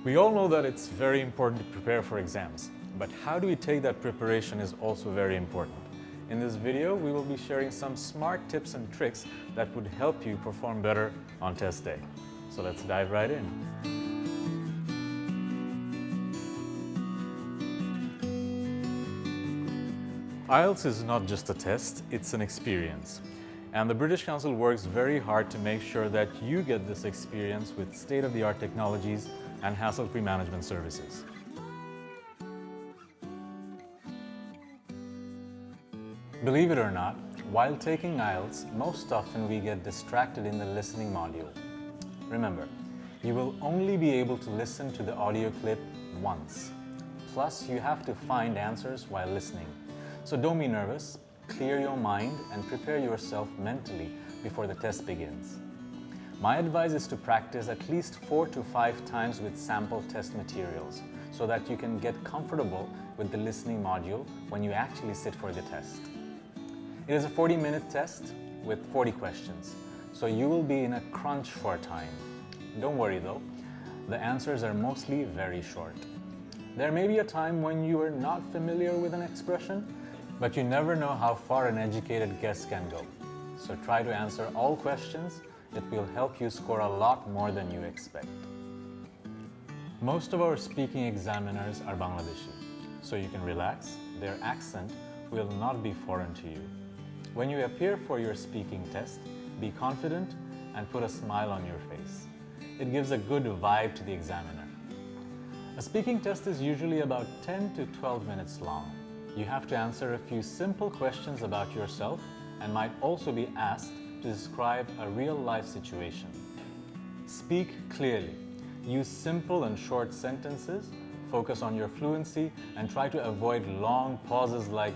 We all know that it's very important to prepare for exams, but how do we take that preparation is also very important. In this video, we will be sharing some smart tips and tricks that would help you perform better on test day. So let's dive right in. IELTS is not just a test, it's an experience. And the British Council works very hard to make sure that you get this experience with state-of-the-art technologies and hassle-free management services. Believe it or not, while taking IELTS, most often we get distracted in the listening module. Remember, you will only be able to listen to the audio clip once. Plus, you have to find answers while listening. So don't be nervous, clear your mind and prepare yourself mentally before the test begins. My advice is to practice at least 4 to 5 times with sample test materials so that you can get comfortable with the listening module when you actually sit for the test. It is a 40-minute test with 40 questions, so you will be in a crunch for time. Don't worry though, the answers are mostly very short. There may be a time when you are not familiar with an expression, but you never know how far an educated guess can go. So try to answer all questions. It will help you score a lot more than you expect. Most of our speaking examiners are Bangladeshi, so you can relax. Their accent will not be foreign to you. When you appear for your speaking test, be confident and put a smile on your face. It gives a good vibe to the examiner. A speaking test is usually about 10 to 12 minutes long. You have to answer a few simple questions about yourself and might also be asked to describe a real-life situation. Speak clearly. Use simple and short sentences. Focus on your fluency and try to avoid long pauses like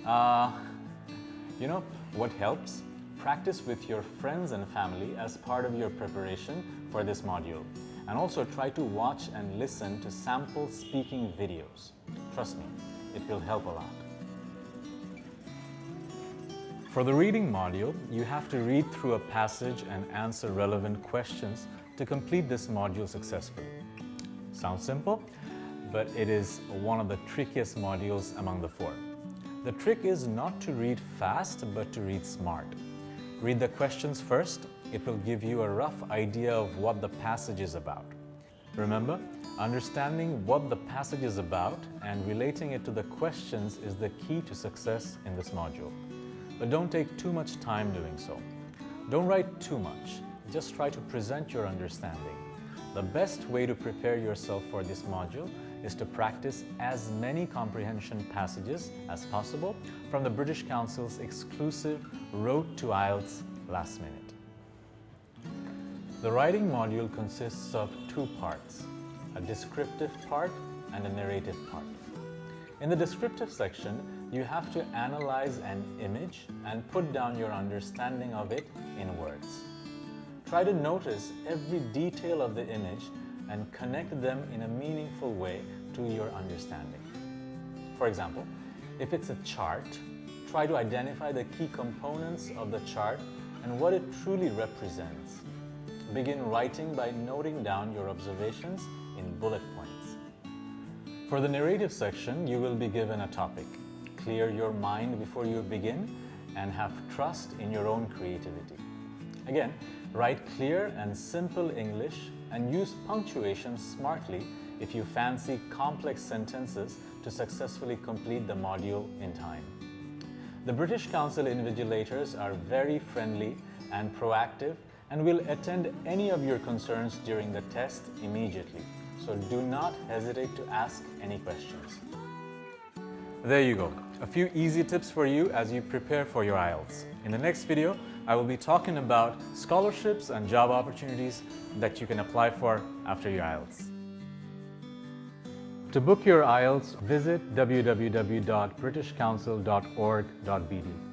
You know what helps? Practice with your friends and family as part of your preparation for this module. And also try to watch and listen to sample speaking videos. Trust me, it will help a lot. For the reading module, you have to read through a passage and answer relevant questions to complete this module successfully. Sounds simple, but it is one of the trickiest modules among the 4. The trick is not to read fast, but to read smart. Read the questions first. It will give you a rough idea of what the passage is about. Remember, understanding what the passage is about and relating it to the questions is the key to success in this module. But don't take too much time doing so. Don't write too much. Just try to present your understanding. The best way to prepare yourself for this module is to practice as many comprehension passages as possible from the British Council's exclusive Road to IELTS Last Minute. The writing module consists of 2 parts, a descriptive part and a narrative part. In the descriptive section, you have to analyze an image and put down your understanding of it in words. Try to notice every detail of the image and connect them in a meaningful way to your understanding. For example, if it's a chart, try to identify the key components of the chart and what it truly represents. Begin writing by noting down your observations in bullet points. For the narrative section, you will be given a topic. Clear your mind before you begin and have trust in your own creativity. Again, write clear and simple English and use punctuation smartly if you fancy complex sentences to successfully complete the module in time. The British Council invigilators are very friendly and proactive and will attend any of your concerns during the test immediately. So do not hesitate to ask any questions. There you go, a few easy tips for you as you prepare for your IELTS. In the next video, I will be talking about scholarships and job opportunities that you can apply for after your IELTS. To book your IELTS, visit www.britishcouncil.org.bd.